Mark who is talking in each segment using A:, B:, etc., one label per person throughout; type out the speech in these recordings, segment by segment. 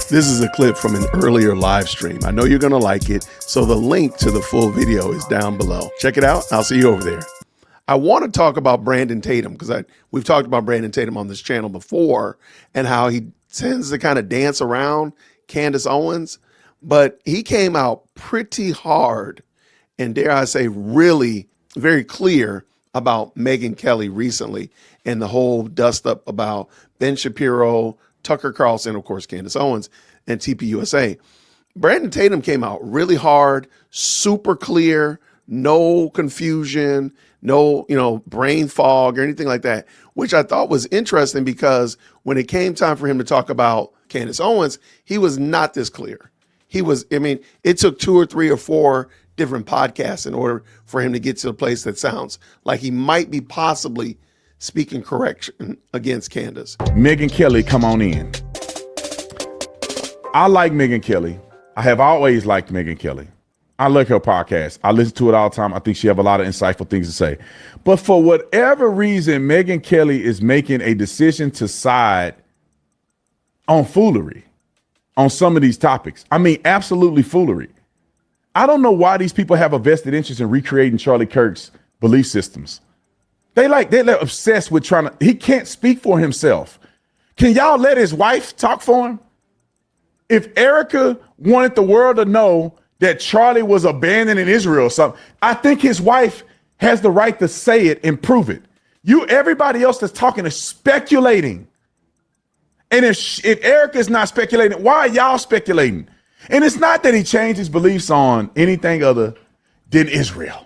A: This is a clip from an earlier live stream. I know you're going to like it, so the link to the full video is down below. Check it out. I'll see you over there. I want to talk about Brandon Tatum because we've talked about Brandon Tatum on this channel before and how he tends to kind of dance around Candace Owens, but he came out pretty hard and, dare I say, really very clear about Megyn Kelly recently and the whole dust up about Ben Shapiro, Tucker Carlson, of course, Candace Owens, and TPUSA. Brandon Tatum came out really hard, super clear, no confusion, no, brain fog or anything like that, which I thought was interesting because when it came time for him to talk about Candace Owens, he was not this clear. It took 2 or 3 or 4 different podcasts in order for him to get to a place that sounds like he might be possibly speaking correction against Candace.
B: Megyn Kelly, come on in. I like Megyn Kelly. I have always liked Megyn Kelly. I like her podcast. I listen to it all the time. I think she have a lot of insightful things to say. But for whatever reason, Megyn Kelly is making a decision to side on foolery on some of these topics. I mean, absolutely foolery. I don't know why these people have a vested interest in recreating Charlie Kirk's belief systems. They're obsessed with he can't speak for himself. Can y'all let his wife talk for him? If Erica wanted the world to know that Charlie was abandoning Israel or something, I think his wife has the right to say it and prove it. Everybody else that's talking is speculating. And if Erica's not speculating, why are y'all speculating? And it's not that he changed his beliefs on anything other than Israel.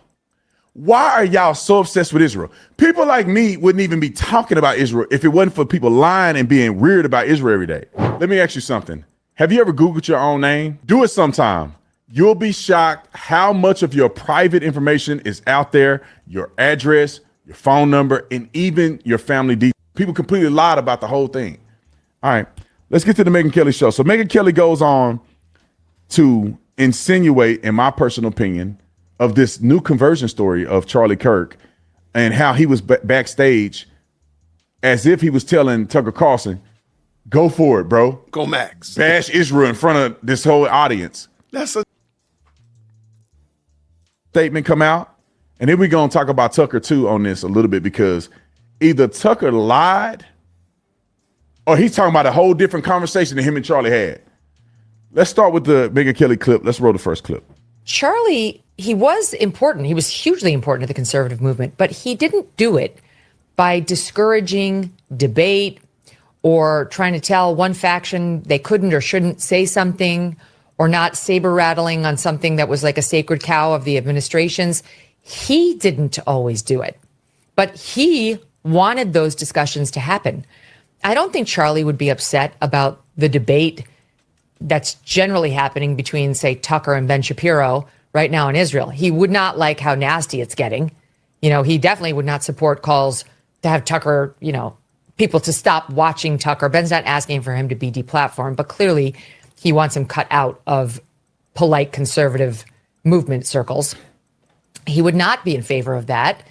B: Why are y'all so obsessed with Israel? People like me wouldn't even be talking about Israel if it wasn't for people lying and being weird about Israel every day. Let me ask you something. Have you ever Googled your own name? Do it sometime. You'll be shocked how much of your private information is out there, your address, your phone number, and even your family details. People completely lied about the whole thing. All right, let's get to the Megyn Kelly show. So Megyn Kelly goes on to insinuate, in my personal opinion, of this new conversion story of Charlie Kirk and how he was backstage as if he was telling Tucker Carlson, go for it, bro.
A: Go Max.
B: Bash Israel in front of this whole audience.
A: That's a
B: statement come out. And then we're going to talk about Tucker too on this a little bit because either Tucker lied or he's talking about a whole different conversation that him and Charlie had. Let's start with the Megyn Kelly clip. Let's roll the first clip.
C: Charlie, he was important. He was hugely important to the conservative movement, but he didn't do it by discouraging debate or trying to tell one faction they couldn't or shouldn't say something or not saber rattling on something that was like a sacred cow of the administration's. He didn't always do it, but he wanted those discussions to happen. I don't think Charlie would be upset about the debate that's generally happening between, say, Tucker and Ben Shapiro right now in Israel. He would not like how nasty it's getting. He definitely would not support calls to have Tucker, people to stop watching Tucker. Ben's not asking for him to be deplatformed, but clearly he wants him cut out of polite conservative movement circles. He would not be in favor of that.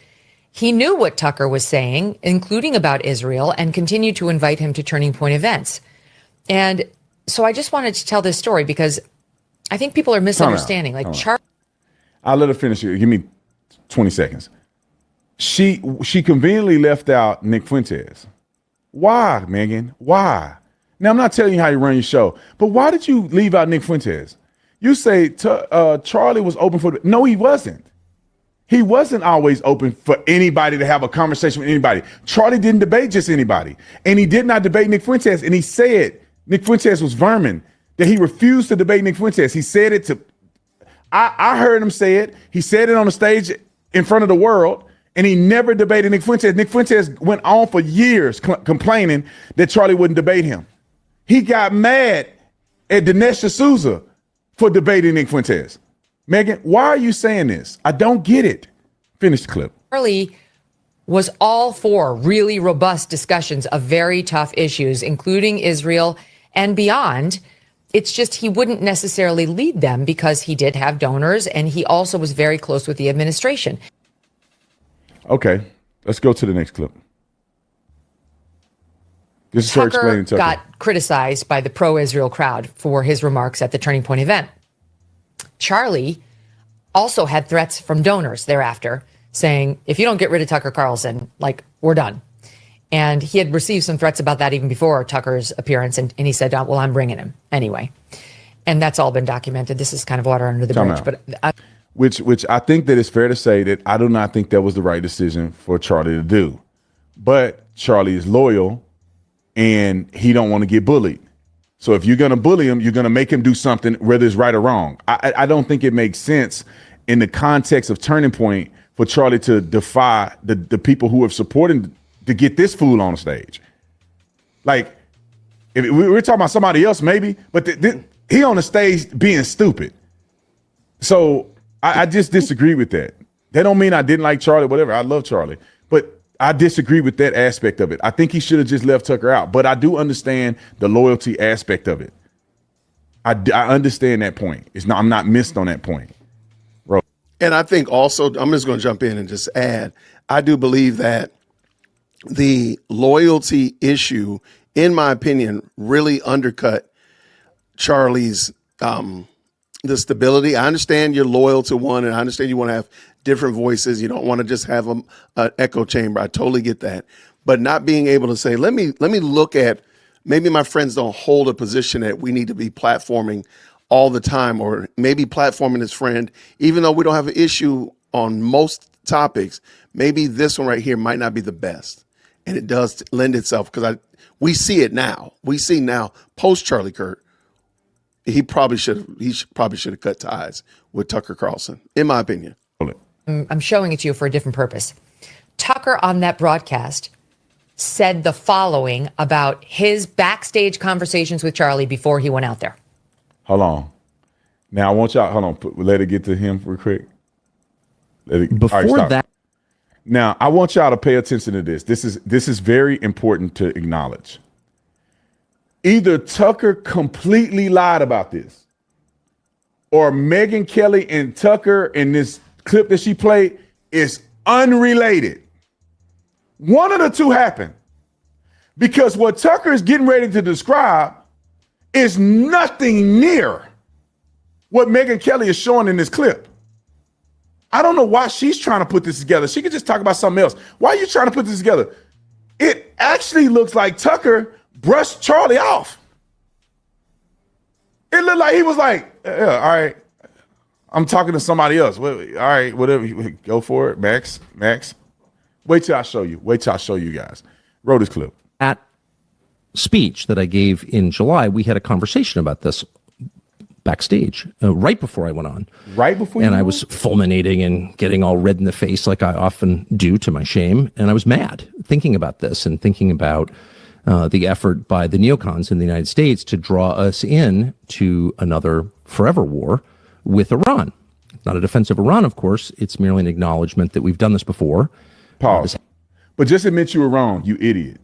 C: He knew what Tucker was saying, including about Israel, and continued to invite him to Turning Point events. And so I just wanted to tell this story because I think people are misunderstanding.
B: I'll let her finish it. Give me 20 seconds. She conveniently left out Nick Fuentes. Why, Megyn? Why? Now, I'm not telling you how you run your show, but why did you leave out Nick Fuentes? You say Charlie was open for no, he wasn't. He wasn't always open for anybody to have a conversation with anybody. Charlie didn't debate just anybody. And he did not debate Nick Fuentes. And he said Nick Fuentes was vermin, that he refused to debate Nick Fuentes. He said it I heard him say it. He said it on the stage in front of the world. And he never debated Nick Fuentes. Nick Fuentes went on for years complaining that Charlie wouldn't debate him. He got mad at Dinesh D'Souza for debating Nick Fuentes. Megyn, why are you saying this? I don't get it. Finish the clip.
C: Charlie was all for really robust discussions of very tough issues, including Israel and beyond. It's just he wouldn't necessarily lead them because he did have donors and he also was very close with the administration.
B: Okay, let's go to the next clip. This is her
C: Tucker
B: explaining Tucker.
C: got criticized by the pro-Israel crowd for his remarks at the Turning Point event. Charlie also had threats from donors thereafter saying, if you don't get rid of Tucker Carlson, like, we're done. And he had received some threats about that even before Tucker's appearance. And he said, well, I'm bringing him anyway. And that's all been documented. This is kind of water under the bridge. But
B: which I think that it's fair to say that I do not think that was the right decision for Charlie to do. But Charlie is loyal and he don't want to get bullied. So if you're going to bully him, you're going to make him do something, whether it's right or wrong. I don't think it makes sense in the context of Turning Point for Charlie to defy the people who have supported to get this fool on the stage. Like, if we're talking about somebody else, maybe, but he on the stage being stupid. So I just disagree with that. That don't mean I didn't like Charlie, whatever. I love Charlie, but I disagree with that aspect of it. I think he should have just left Tucker out, but I do understand the loyalty aspect of it. I understand that point. I'm not missed on that point. Bro.
A: And I think also, I'm just going to jump in and just add, I do believe that the loyalty issue, in my opinion, really undercut Charlie's the stability. I understand you're loyal to one, and I understand you want to have different voices. You don't want to just have an echo chamber. I totally get that. But not being able to say, let me look at, maybe my friends don't hold a position that we need to be platforming all the time, or maybe platforming his friend, even though we don't have an issue on most topics, maybe this one right here might not be the best. And it does lend itself, because we see it now. We see now, post Charlie Kirk, he probably should have cut ties with Tucker Carlson, in my opinion.
C: I'm showing it to you for a different purpose. Tucker on that broadcast said the following about his backstage conversations with Charlie before he went out there.
B: Hold on. Now I want y'all, hold on, let it get to him real quick.
D: Before that.
B: Now I want y'all to pay attention to this. This is very important to acknowledge. Either Tucker completely lied about this, or Megyn Kelly and Tucker in this clip that she played is unrelated. One of the two happened, because what Tucker is getting ready to describe is nothing near what Megyn Kelly is showing in this clip. I don't know why she's trying to put this together. She could just talk about something else. Why are you trying to put this together? It actually looks like Tucker brushed Charlie off. It looked like he was like, yeah, all right, I'm talking to somebody else. All right, whatever, go for it, Max. Wait till I show you. Wait till I show you guys. Roll this clip.
D: At speech that I gave in July, we had a conversation about this backstage right before I went on.
B: Right before,
D: and I was fulminating and getting all red in the face, like I often do, to my shame. And I was mad thinking about this and thinking about the effort by the neocons in the United States to draw us in to another forever war with Iran. Not a defense of Iran, of course. It's merely an acknowledgement that we've done this before.
B: Pause. But just admit you were wrong, you idiot.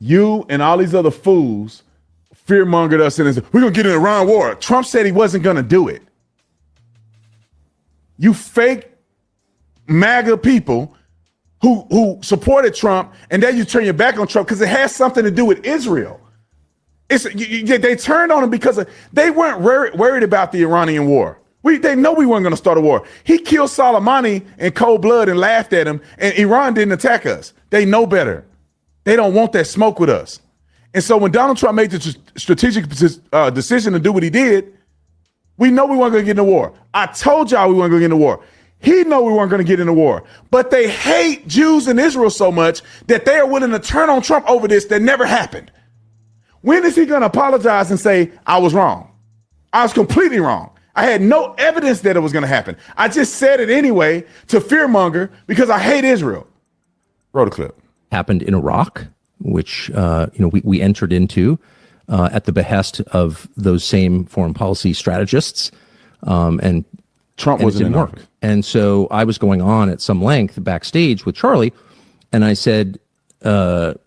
B: You and all these other fools fear-mongered us and said, we're going to get an Iran war. Trump said he wasn't going to do it. You fake MAGA people who supported Trump, and then you turn your back on Trump because it has something to do with Israel. They turned on him because they weren't worried about the Iranian war. They know we weren't going to start a war. He killed Soleimani in cold blood and laughed at him, and Iran didn't attack us. They know better. They don't want that smoke with us. And so when Donald Trump made the strategic decision to do what he did, we know we weren't going to get in a war. I told y'all we weren't going to get in a war. He know we weren't going to get in a war. But they hate Jews in Israel so much that they are willing to turn on Trump over this that never happened. When is he going to apologize and say, I was wrong? I was completely wrong. I had no evidence that it was going to happen. I just said it anyway to fearmonger because I hate Israel. Roll the clip.
D: Happened in Iraq, which we entered into at the behest of those same foreign policy strategists, and
B: Trump wasn't in office.
D: And so I was going on at some length backstage with Charlie, and I said, probably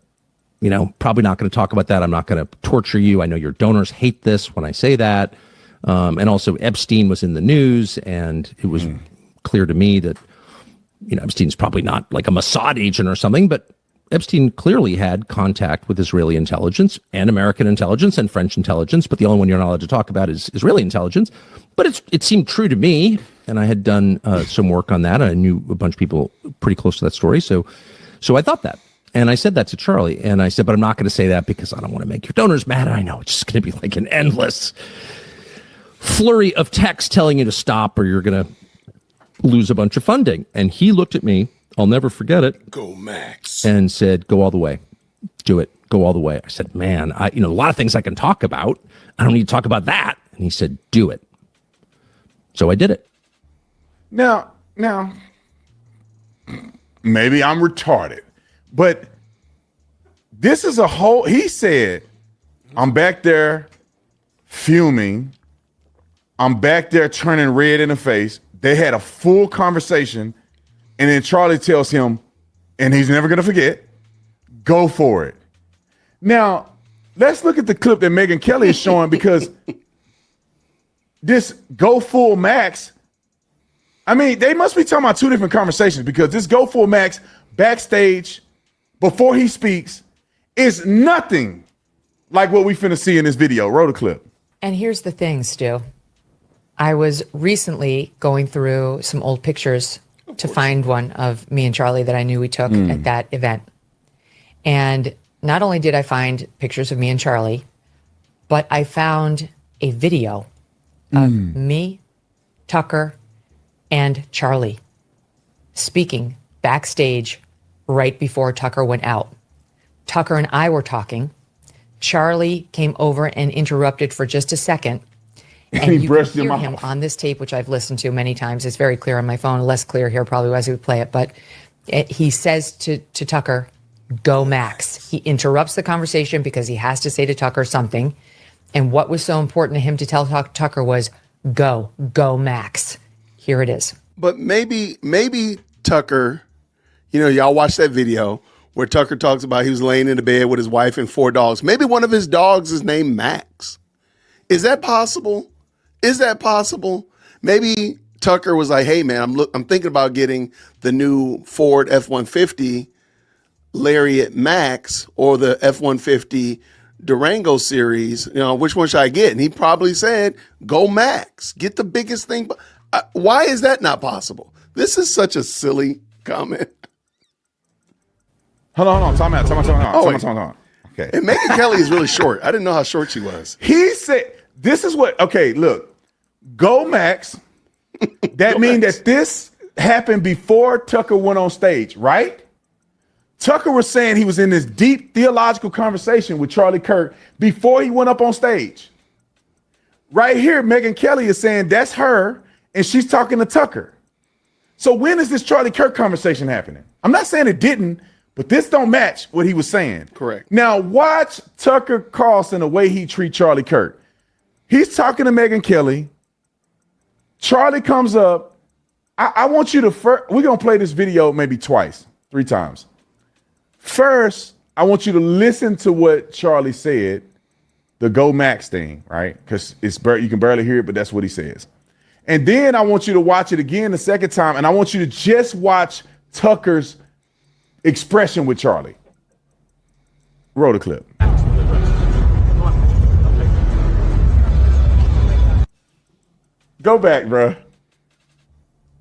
D: not going to talk about that. I'm not going to torture you. I know your donors hate this when I say that. And also Epstein was in the news, and it was clear to me that, Epstein's probably not like a Mossad agent or something, but Epstein clearly had contact with Israeli intelligence and American intelligence and French intelligence, but the only one you're not allowed to talk about is Israeli intelligence. But it seemed true to me, and I had done some work on that. I knew a bunch of people pretty close to that story, so I thought that. And I said that to Charlie, and I said, but I'm not going to say that because I don't want to make your donors mad. I know it's just going to be like an endless flurry of text telling you to stop or you're going to lose a bunch of funding. And he looked at me, I'll never forget it.
A: Go Max.
D: And said, go all the way. Do it. Go all the way. I said, man, a lot of things I can talk about. I don't need to talk about that. And he said, do it. So I did it.
B: Now, maybe I'm retarded, but this is he said, I'm back there fuming. I'm back there turning red in the face. They had a full conversation. And then Charlie tells him, and he's never going to forget, go for it. Now, let's look at the clip that Megyn Kelly is showing because this go full max, I mean, they must be talking about two different conversations because this go full max backstage before he speaks is nothing like what we finna see in this video. Roll the clip.
C: And here's the thing, Stu. I was recently going through some old pictures to find one of me and Charlie that I knew we took at that event. And not only did I find pictures of me and Charlie, but I found a video of me, Tucker, and Charlie speaking backstage right before Tucker went out. Tucker and I were talking. Charlie came over and interrupted for just a second. And you can hear him on this tape, which I've listened to many times. It's very clear on my phone, less clear here probably as we play it. But he says to Tucker, go Max. He interrupts the conversation because he has to say to Tucker something. And what was so important to him to tell Tucker was, go Max. Here it is.
A: But maybe Tucker, y'all watch that video where Tucker talks about he was laying in the bed with his wife and 4 dogs. Maybe one of his dogs is named Max. Is that possible? Maybe Tucker was like, hey, man, I'm thinking about getting the new Ford F-150 Lariat Max or the F-150 Durango series. Which one should I get? And he probably said, go Max. Get the biggest thing. Why is that not possible? This is such a silly comment.
B: Hold on. Time out. Okay.
A: And Megyn Kelly is really short. I didn't know how short she was.
B: He said, this is what, okay, look, go Max. That means that this happened before Tucker went on stage, right? Tucker was saying he was in this deep theological conversation with Charlie Kirk before he went up on stage. Right here, Megyn Kelly is saying that's her, and she's talking to Tucker. So when is this Charlie Kirk conversation happening? I'm not saying it didn't, but this don't match what he was saying.
A: Correct.
B: Now watch Tucker Carlson, the way he treats Charlie Kirk. He's talking to Megyn Kelly. Charlie comes up. I want you to we're going to play this video maybe twice, 3 times. First, I want you to listen to what Charlie said, the Go Max thing, right? Because you can barely hear it, but that's what he says. And then I want you to watch it again the second time, and I want you to just watch Tucker's expression with Charlie. Roll the clip. Go back, bro.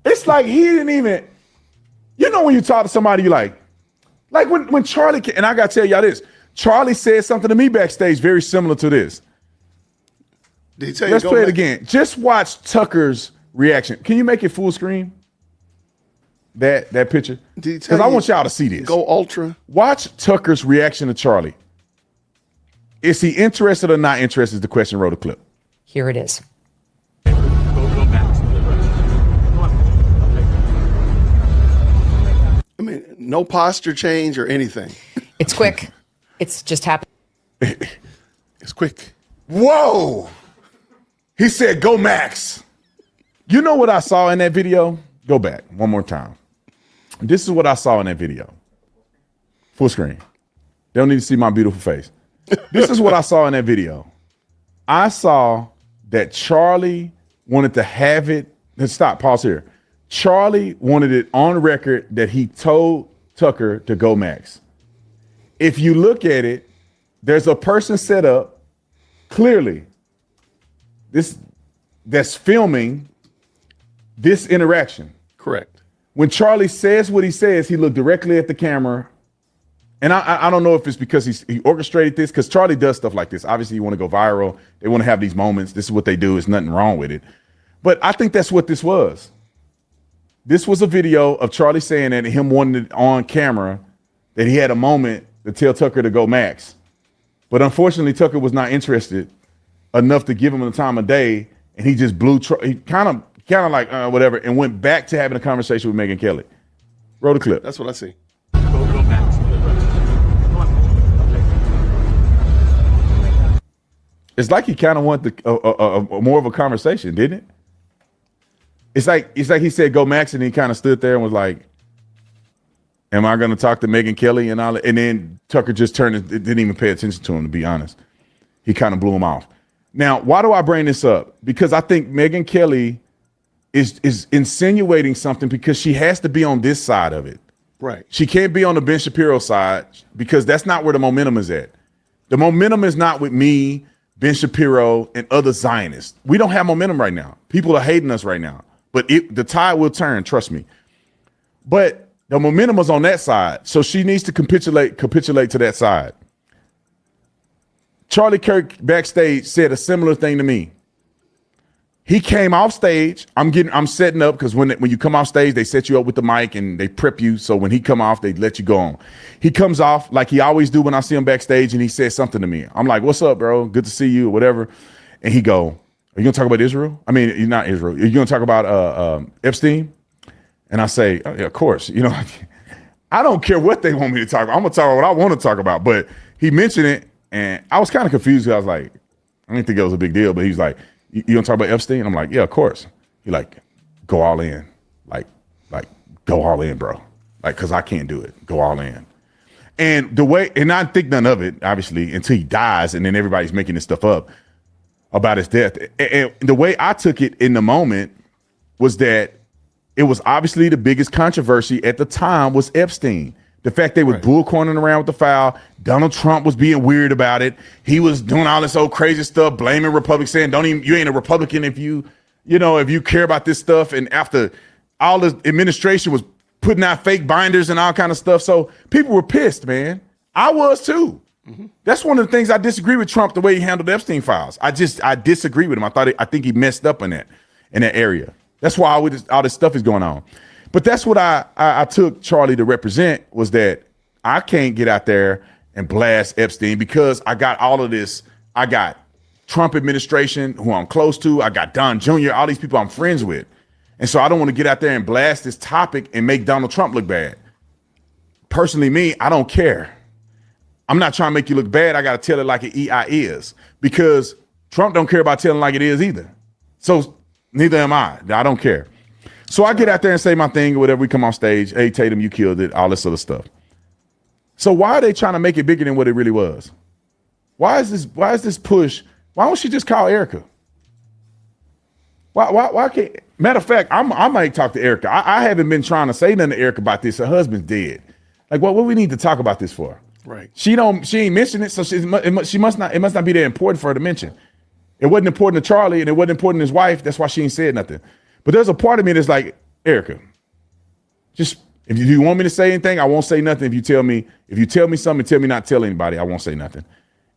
B: It's like he didn't even, when you talk to somebody, you like when Charlie, and I got to tell y'all this, Charlie said something to me backstage very similar to this.
A: Did he tell you
B: Let's play it again. Just watch Tucker's reaction. Can you make it full screen? That picture? Because I want y'all to see this.
A: Go ultra.
B: Watch Tucker's reaction to Charlie. Is he interested or not interested is the question. Roll the clip.
C: Here it is.
A: I mean, no posture change or anything.
C: It's quick. It's just happened.
A: It's quick.
B: Whoa. He said, go Max. You know what I saw in that video? Go back one more time. This is what I saw in that video. Full screen. They don't need to see my beautiful face. This is what I saw in that video. I saw that Charlie wanted to have it. Let's stop. Pause here. Charlie wanted it on record that he told Tucker to go Max. if you look at it, there's a person set up clearly that's filming this interaction.
A: Correct.
B: When Charlie says what he says, he looked directly at the camera. And I don't know if it's because he orchestrated this, because Charlie does stuff like this. Obviously, you want to go viral. They want to have these moments. This is what they do. There's nothing wrong with it. But I think that's what this was. This was a video of Charlie saying that, him wanting it on camera, that he had a moment to tell Tucker to go max. But unfortunately, Tucker was not interested enough to give him the time of day, and he just blew. He kind of like whatever, and went back to having a conversation with Megyn Kelly. Roll the clip.
A: That's what I see.
E: Go max.
B: It's like he kind of wanted more of a conversation, didn't it? It's like he said go max, and he kind of stood there and was like, "Am I going to talk to Megyn Kelly?" And all, and then Tucker just turned and didn't even pay attention to him. To be honest, he kind of blew him off. Now, why do I bring this up? Because I think Megyn Kelly is insinuating something, because she has to be on this side of it.
A: Right.
B: She can't be on the Ben Shapiro side, because that's not where the momentum is at. The momentum is not with me, Ben Shapiro, and other Zionists. We don't have momentum right now. People are hating us right now. But the tide will turn, trust me. But the momentum is on that side, so she needs to capitulate to that side. Charlie Kirk backstage said a similar thing to me. He came off stage. I'm setting up, because when you come off stage, they set you up with the mic and they prep you. So when he come off, they let you go on. He comes off like he always do when I see him backstage, and he says something to me. I'm like, "What's up, bro? Good to see you," or whatever. And he go, "Are you gonna talk about Israel? I mean, you're not Israel. Are you gonna talk about Epstein?" And I say, "Oh, yeah, of course." You know, I don't care what they want me to talk about. I'm gonna talk about what I want to talk about. But he mentioned it, and I was kind of confused. I was like, I didn't think it was a big deal. But he's like, "You gonna talk about Epstein?" I'm like, "Yeah, of course." He like, "Go all in, like go all in, bro. Like, cause I can't do it. Go all in." And the way, and I think none of it, obviously, until he dies, and then everybody's making this stuff up about his death. And the way I took it in the moment was that it was obviously the biggest controversy at the time was Epstein. The fact they were bullcorning around with the foul. Donald Trump was being weird about it. He was doing all this old crazy stuff, blaming Republicans, saying, you ain't a Republican if you care about this stuff. And after all the administration was putting out fake binders and all kind of stuff. So people were pissed, man. I was too. Mm-hmm. That's one of the things I disagree with Trump, the way he handled the Epstein files. I disagree with him. I think he messed up in that area. That's why all this stuff is going on. But that's what I took Charlie to represent, was that I can't get out there and blast Epstein, because I got all of this. I got Trump administration, who I'm close to. I got Don Jr., all these people I'm friends with. And so I don't want to get out there and blast this topic and make Donald Trump look bad. Personally, me, I don't care. I'm not trying to make you look bad. I got to tell it like it is, because Trump don't care about telling like it is either. So neither am I. I don't care. So I get out there and say my thing or whatever. We come on stage. "Hey, Tatum, you killed it." All this other stuff. So why are they trying to make it bigger than what it really was? Why is this push? Why don't she just call Erica? Why can't? Matter of fact, I might talk to Erica. I haven't been trying to say nothing to Erica about this. Her husband's dead. Like, what we need to talk about this for?
A: Right.
B: She ain't mentioned it, so it must not be that important for her to mention. It wasn't important to Charlie, and it wasn't important to his wife. That's why she ain't said nothing. But there's a part of me that's like, Erica, just if you want me to say anything, I won't say nothing. If you tell me something, tell me not to tell anybody, I won't say nothing.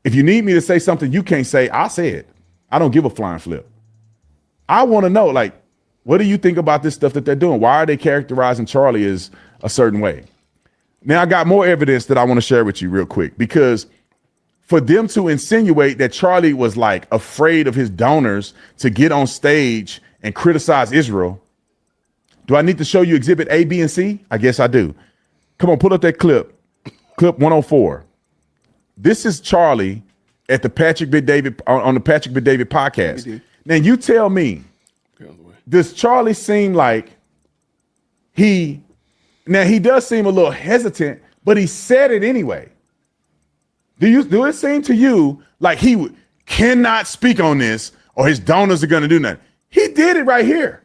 B: If you need me to say something you can't say, I'll say it. I don't give a flying flip. I want to know, like, what do you think about this stuff that they're doing? Why are they characterizing Charlie as a certain way? Now, I got more evidence that I want to share with you real quick, because for them to insinuate that Charlie was like afraid of his donors to get on stage and criticize Israel. Do I need to show you exhibit A, B, and C? I guess I do. Come on, pull up that clip. Clip 104. This is Charlie at the Patrick Bet-David on the Patrick Bet-David podcast. Now you tell me, does Charlie seem like he does seem a little hesitant, but he said it anyway. Do it seem to you like he cannot speak on this or his donors are going to do nothing? He did it right here.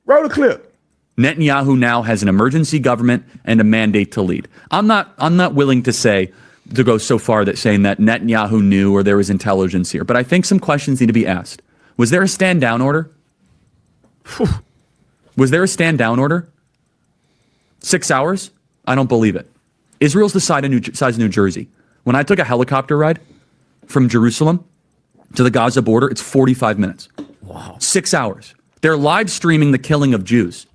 B: Roll the clip.
E: Netanyahu now has an emergency government and a mandate to lead. I'm not willing to say to go so far that saying that Netanyahu knew or there was intelligence here, but I think some questions need to be asked. Was there a stand down order? Was there a stand down order? 6 hours? I don't believe it. Israel's the size of New Jersey. When I took a helicopter ride from Jerusalem to the Gaza border, it's 45 minutes. Wow. 6 hours. They're live streaming the killing of Jews.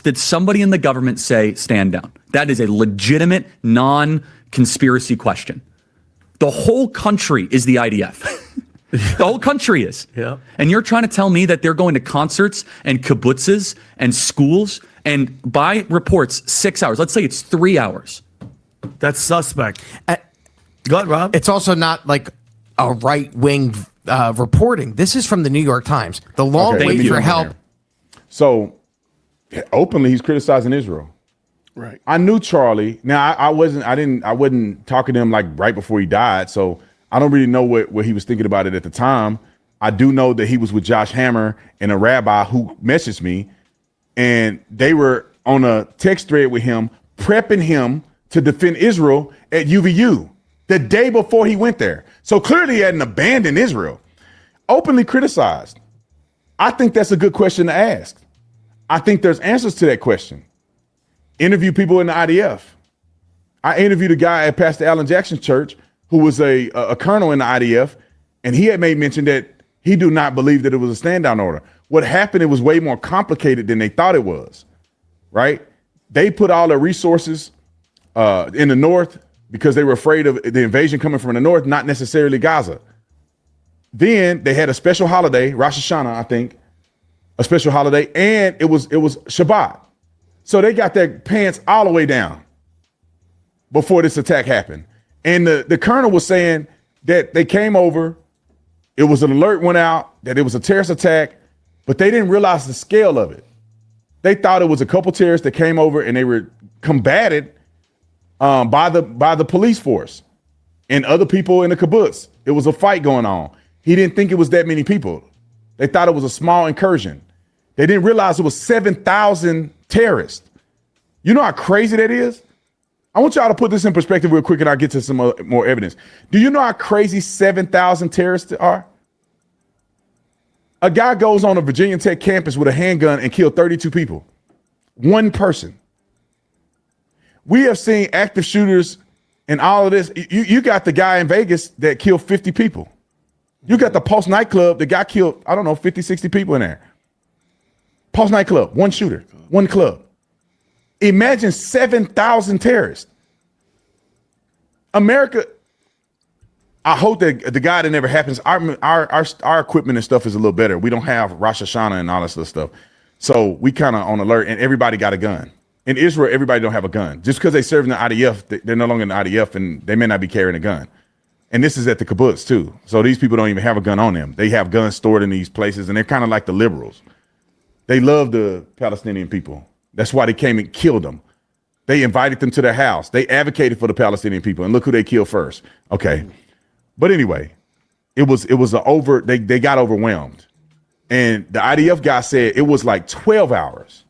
E: Did somebody in the government say stand down? That is a legitimate, non-conspiracy question. The whole country is the IDF. The whole country is.
F: Yeah.
E: And you're trying to tell me that they're going to concerts and kibbutzes and schools and by reports 6 hours. Let's say it's 3 hours.
F: That's suspect. Go ahead, Rob.
G: It's also not like a right-wing reporting. This is from the New York Times. The long
B: Okay.
G: wait
E: Thank
G: for
E: you.
G: help.
B: So openly, he's criticizing Israel.
A: Right.
B: I knew Charlie. Now I wasn't talking to him like right before he died. So I don't really know what he was thinking about it at the time. I do know that he was with Josh Hammer and a rabbi who messaged me, and they were on a text thread with him, prepping him to defend Israel at UVU the day before he went there. So clearly he hadn't abandoned Israel. Openly criticized. I think that's a good question to ask. I think there's answers to that question. Interview people in the IDF. I interviewed a guy at Pastor Alan Jackson's church who was a colonel in the IDF, and he had made mention that he do not believe that it was a stand down order. What happened, it was way more complicated than they thought it was, right? They put all their resources in the north because they were afraid of the invasion coming from the north, not necessarily Gaza. Then they had a special holiday, Rosh Hashanah, I think, a special holiday, and it was Shabbat. So they got their pants all the way down before this attack happened. And the colonel was saying that they came over, it was an alert went out that it was a terrorist attack, but they didn't realize the scale of it. They thought it was a couple terrorists that came over and they were combated by the police force and other people in the kibbutz. It was a fight going on. He didn't think it was that many people. They thought it was a small incursion. They didn't realize it was 7,000 terrorists. You know how crazy that is? I want y'all to put this in perspective real quick and I'll get to some more evidence. Do you know how crazy 7,000 terrorists are? A guy goes on a Virginia Tech campus with a handgun and killed 32 people. One person. We have seen active shooters and all of this. You got the guy in Vegas that killed 50 people. You got the Pulse nightclub, the guy killed, 50, 60 people in there. Pulse nightclub, one shooter, one club. Imagine 7,000 terrorists. America, I hope that the guy that never happens, our equipment and stuff is a little better. We don't have Rosh Hashanah and all this other stuff. So we kind of on alert, and everybody got a gun. In Israel, everybody don't have a gun. Just because they serve in the IDF, they're no longer in the IDF, and they may not be carrying a gun. And this is at the kibbutz, too. So these people don't even have a gun on them. They have guns stored in these places, and they're kind of like the liberals. They love the Palestinian people. That's why they came and killed them. They invited them to their house. They advocated for the Palestinian people, and look who they killed first. Okay. But anyway, they got overwhelmed. And the IDF guy said it was like 12 hours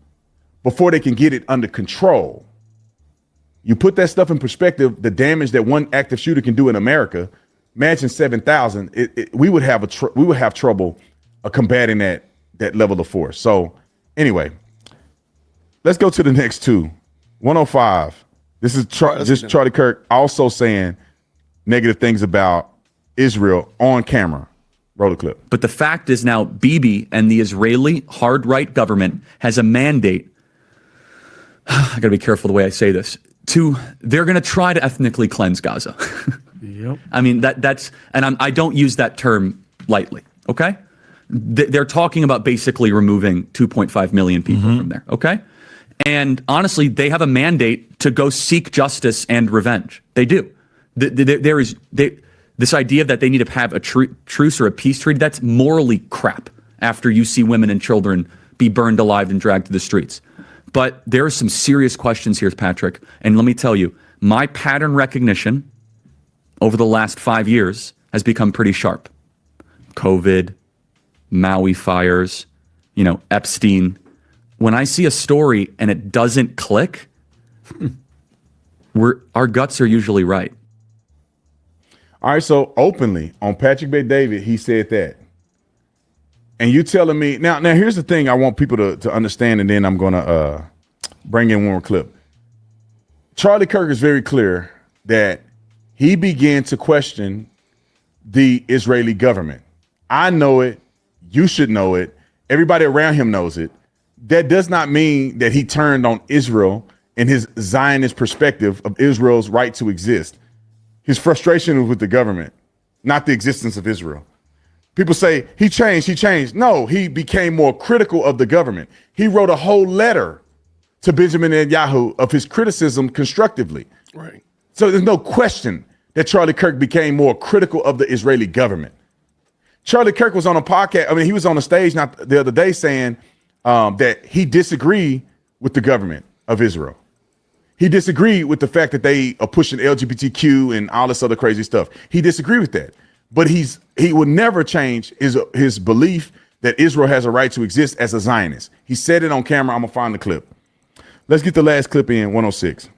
B: before they can get it under control. You put that stuff in perspective, the damage that one active shooter can do in America, imagine 7,000, we would have trouble combating that level of force. So anyway, let's go to the next two. 105. This is Charlie Kirk also saying negative things about Israel on camera. Roll the clip.
E: But the fact is now Bibi and the Israeli hard right government has a mandate. I got to be careful the way I say this. They're going to try to ethnically cleanse Gaza.
F: Yep.
E: I mean, I don't use that term lightly. Okay. They're talking about basically removing 2.5 million people from there. Okay. And honestly, they have a mandate to go seek justice and revenge. They do. This idea that they need to have a truce or a peace treaty, that's morally crap after you see women and children be burned alive and dragged to the streets. But there are some serious questions here, Patrick. And let me tell you, my pattern recognition over the last 5 years has become pretty sharp. COVID, Maui fires, Epstein. When I see a story and it doesn't click, our guts are usually right.
B: All right, so openly on Patrick Bet-David, he said that. And you telling me now here's the thing I want people to understand, and then I'm gonna bring in one more clip. Charlie Kirk is very clear that he began to question the Israeli government. I know it, you should know it, everybody around him knows it. That does not mean that he turned on Israel and his Zionist perspective of Israel's right to exist. His frustration was with the government, not the existence of Israel. People say he changed. No, he became more critical of the government. He wrote a whole letter to Benjamin Netanyahu of his criticism constructively.
A: Right.
B: So there's no question that Charlie Kirk became more critical of the Israeli government. Charlie Kirk was on a podcast. I mean, he was on a stage not the other day saying that he disagreed with the government of Israel. He disagreed with the fact that they are pushing LGBTQ and all this other crazy stuff. He disagreed with that. But he would never change his belief that Israel has a right to exist as a Zionist. He said it on camera. I'm going to find the clip. Let's get the last clip in, 106.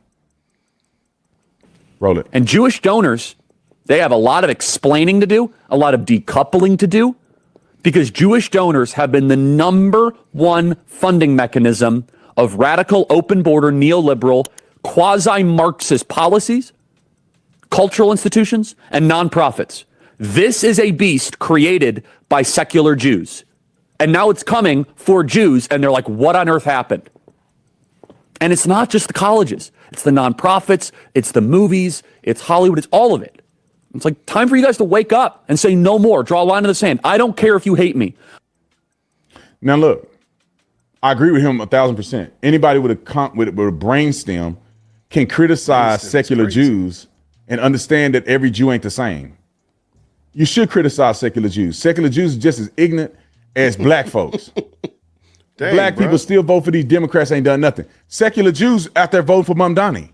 B: Roll it.
E: And Jewish donors, they have a lot of explaining to do, a lot of decoupling to do, because Jewish donors have been the number one funding mechanism of radical, open border, neoliberal, quasi-Marxist policies, cultural institutions, and nonprofits. This is a beast created by secular Jews. And now it's coming for Jews, and they're like, what on earth happened? And it's not just the colleges. It's the nonprofits, it's the movies, it's Hollywood, it's all of it. It's like time for you guys to wake up and say no more, draw a line in the sand. I don't care if you hate me.
B: Now, look, I agree with him 1,000%. Anybody with a brain stem can criticize secular Jews and understand that every Jew ain't the same. You should criticize secular Jews. Secular Jews are just as ignorant as black folks.
A: Dang,
B: black people still vote for these Democrats, ain't done nothing. Secular Jews out there voting for Mamdani.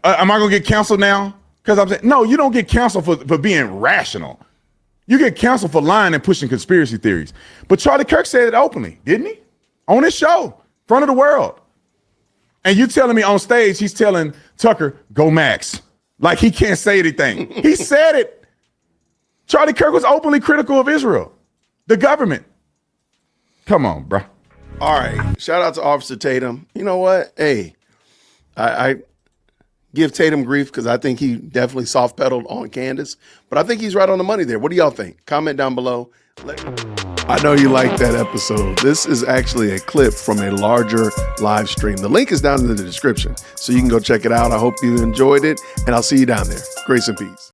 B: Am I going to get canceled now? Because I'm saying, no, you don't get canceled for being rational. You get canceled for lying and pushing conspiracy theories. But Charlie Kirk said it openly, didn't he? On his show, in front of the world. And you telling me on stage, he's telling Tucker, go Max. Like he can't say anything. He said it. Charlie Kirk was openly critical of Israel, the government. Come on, bro.
A: All right. Shout out to Officer Tatum. You know what? Hey, I give Tatum grief because I think he definitely soft pedaled on Candace, but I think he's right on the money there. What do y'all think? Comment down below. I know you liked that episode. This is actually a clip from a larger live stream. The link is down in the description, so you can go check it out. I hope you enjoyed it, and I'll see you down there. Grace and peace.